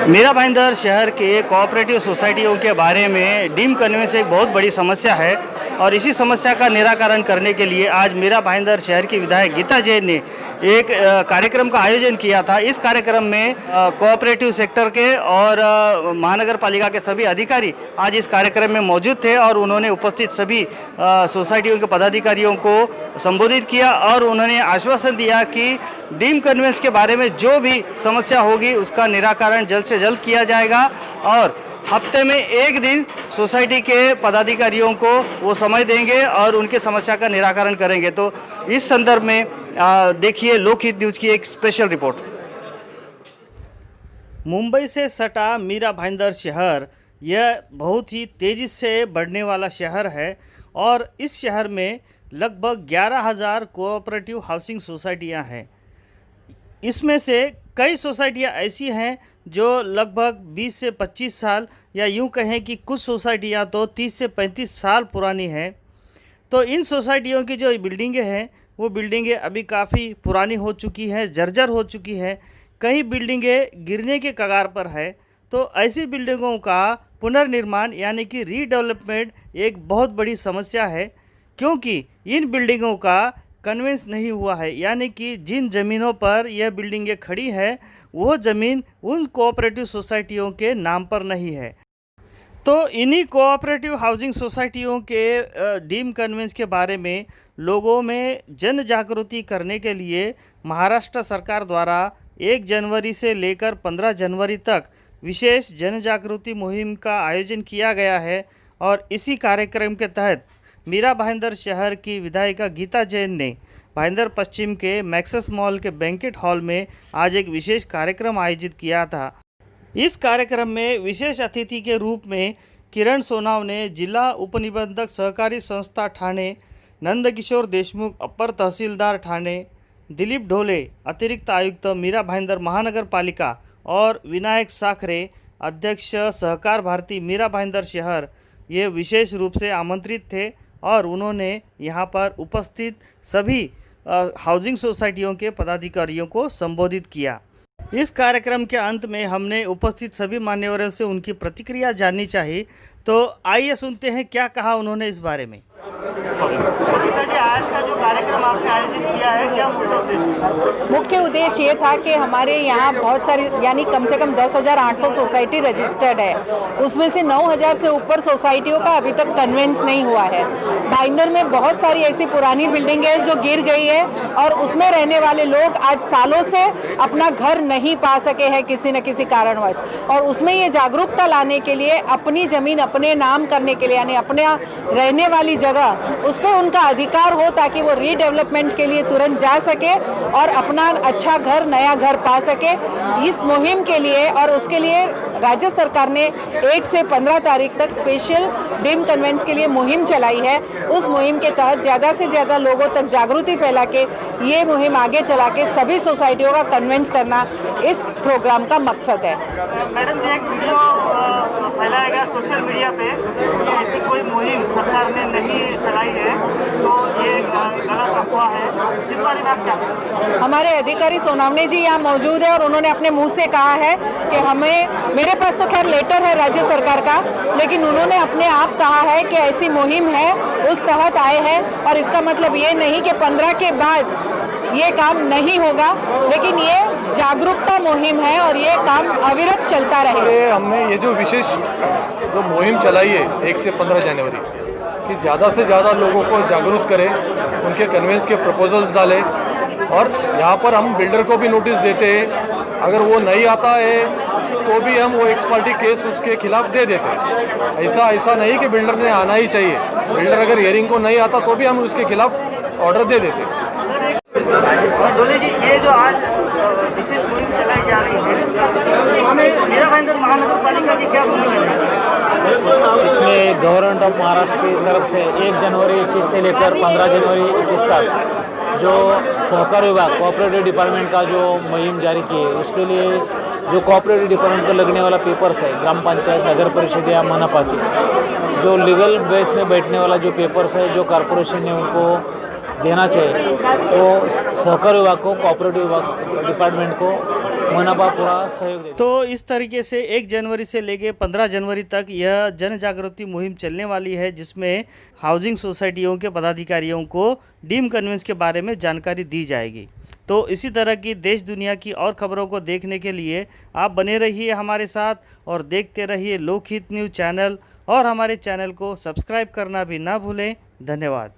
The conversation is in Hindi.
मीरा भाईंदर शहर के कोऑपरेटिव सोसाइटियों के बारे में डीम कन्वेंस एक बहुत बड़ी समस्या है और इसी समस्या का निराकरण करने के लिए आज मीरा भाईंदर शहर की विधायक गीता जैन ने एक कार्यक्रम का आयोजन किया था। इस कार्यक्रम में कोऑपरेटिव सेक्टर के और महानगर पालिका के सभी अधिकारी आज इस कार्यक्रम में मौजूद थे और उन्होंने उपस्थित सभी सोसाइटियों के पदाधिकारियों को संबोधित किया और उन्होंने आश्वासन दिया कि डीम कन्वेंस के बारे में जो भी समस्या होगी उसका निराकरण जल्द से जल्द किया जाएगा और हफ्ते में एक दिन सोसाइटी के पदाधिकारियों को वो समय देंगे और उनके समस्या का निराकरण करेंगे। तो इस संदर्भ में देखिए लोकहित न्यूज़ की एक स्पेशल रिपोर्ट। मुंबई से सटा मीरा भाईंदर शहर यह बहुत ही तेज़ी से बढ़ने वाला शहर है और इस शहर में लगभग 11,000 कोऑपरेटिव हाउसिंग सोसाइटियां हैं। इसमें से कई सोसाइटियां ऐसी हैं जो लगभग 20 से 25 साल या यूं कहें कि कुछ सोसाइटियां तो 30 से 35 साल पुरानी हैं। तो इन सोसाइटियों की जो बिल्डिंगें हैं वो बिल्डिंगें अभी काफ़ी पुरानी हो चुकी हैं, जर्जर हो चुकी हैं, कई बिल्डिंगें गिरने के कगार पर है। तो ऐसी बिल्डिंगों का पुनर्निर्माण यानी कि रीडेवलपमेंट एक बहुत बड़ी समस्या है, क्योंकि इन बिल्डिंगों का कन्वेंस नहीं हुआ है, यानी कि जिन ज़मीनों पर यह बिल्डिंगें खड़ी है वो ज़मीन उन कोऑपरेटिव सोसाइटियों के नाम पर नहीं है। तो इन्हीं कोऑपरेटिव हाउसिंग सोसाइटियों के डीम कन्वेंस के बारे में लोगों में जन जागृति करने के लिए महाराष्ट्र सरकार द्वारा 1 जनवरी से लेकर 15 जनवरी तक विशेष जन जागृति मुहिम का आयोजन किया गया है और इसी कार्यक्रम के तहत मीरा भाईंदर शहर की विधायिका गीता जैन ने भाईंदर पश्चिम के मैक्सस मॉल के बैंकेट हॉल में आज एक विशेष कार्यक्रम आयोजित किया था। इस कार्यक्रम में विशेष अतिथि के रूप में किरण सोनावने, जिला उपनिबंधक सहकारी संस्था ठाणे, नंदकिशोर देशमुख अपर तहसीलदार ठाणे, दिलीप ढोले अतिरिक्त आयुक्त मीरा भाईंदर महानगर पालिका और विनायक साखरे अध्यक्ष सहकार भारती मीरा भाईंदर शहर ये विशेष रूप से आमंत्रित थे और उन्होंने यहाँ पर उपस्थित सभी हाउसिंग सोसाइटियों के पदाधिकारियों को संबोधित किया। इस कार्यक्रम के अंत में हमने उपस्थित सभी मान्यवरों से उनकी प्रतिक्रिया जाननी चाहिए। तो आइए सुनते हैं क्या कहा उन्होंने इस बारे में। आज का जो कार्यक्रम आपने आयोजित किया है, क्या मुख्य उद्देश्य ये था कि हमारे यहाँ बहुत सारी यानी कम से कम 10,800 सोसाइटी रजिस्टर्ड है, उसमें से 9,000 से ऊपर सोसाइटियों का अभी तक कन्वेंस नहीं हुआ है। भाईंदर में बहुत सारी ऐसी पुरानी बिल्डिंग है जो गिर गई है और उसमें रहने वाले लोग आज सालों से अपना घर नहीं पा सके हैं किसी न किसी कारणवश, और उसमें ये जागरूकता लाने के लिए अपनी ज़मीन अपने नाम करने के लिए यानी अपने रहने वाली जगह उस पर उनका अधिकार हो ताकि वो रीडेवलपमेंट के लिए तुरंत जा सके और अपना अच्छा घर नया घर पा सके। इस मुहिम के लिए और उसके लिए राज्य सरकार ने 1 से 15 तारीख तक स्पेशल डीम कन्वेंस के लिए मुहिम चलाई है। उस मुहिम के तहत ज़्यादा से ज़्यादा लोगों तक जागृति फैला के ये मुहिम आगे चला के सभी सोसाइटियों का कन्वेंस करना इस प्रोग्राम का मकसद है। मैडम जी, एक वीडियो फैलाया गया सोशल मीडिया पे कि ऐसी कोई मुहिम सरकार ने नहीं चलाई है, तो ये गलत अफवाह है, इस बारे में आप क्या कहेंगे? हमारे अधिकारी सोनावने जी यहाँ मौजूद है और उन्होंने अपने मुंह से कहा है कि हमें, मेरे पास तो खैर लेटर है राज्य सरकार का, लेकिन उन्होंने अपने आप कहा है कि ऐसी मुहिम है उस तहत आए हैं और इसका मतलब ये नहीं कि 15 के बाद ये काम नहीं होगा, लेकिन ये जागरूकता मुहिम है और ये काम अविरत चलता रहेगा। हमने ये जो विशेष जो मुहिम चलाई है 1 से 15 जनवरी कि ज़्यादा से ज़्यादा लोगों को जागरूक करें, उनके कन्वेंस के प्रपोजल्स डालें और यहाँ पर हम बिल्डर को भी नोटिस देते हैं, अगर वो नहीं आता है तो भी हम वो एक्स पार्टी केस उसके खिलाफ दे देते हैं। ऐसा नहीं कि बिल्डर ने आना ही चाहिए, बिल्डर अगर हियरिंग को नहीं आता तो भी हम उसके खिलाफ ऑर्डर दे देते हैं। डोले जी, ये जो आज विशेष मुहिम चलाई जा रही है, हमें मीरा भाईंदर महानगर पालिका की क्या भूमिका है? इसमें गवर्नमेंट ऑफ महाराष्ट्र की तरफ से 1 जनवरी 21 से लेकर 15 जनवरी 21 तक जो सहकार विभाग कोऑपरेटिव डिपार्टमेंट का जो मुहिम जारी की है, उसके लिए जो कोऑपरेटिव डिपार्टमेंट को लगने वाला पेपर्स है, ग्राम पंचायत, नगर परिषद या मनपा की जो लीगल बेस में बैठने वाला जो पेपर्स है जो कॉरपोरेशन ने उनको देना चाहिए, तो सहकार विभाग को, कोऑपरेटिव विभाग डिपार्टमेंट को मनपा पूरा सहयोग देगी। तो इस तरीके से 1 जनवरी से लेके 15 जनवरी तक यह जन जागृति मुहिम चलने वाली है, जिसमें हाउसिंग सोसाइटियों के पदाधिकारियों को डीम कन्वेंस के बारे में जानकारी दी जाएगी। तो इसी तरह की देश दुनिया की और खबरों को देखने के लिए आप बने रहिए हमारे साथ और देखते रहिए लोकहित न्यूज़ चैनल, और हमारे चैनल को सब्सक्राइब करना भी ना भूलें। धन्यवाद।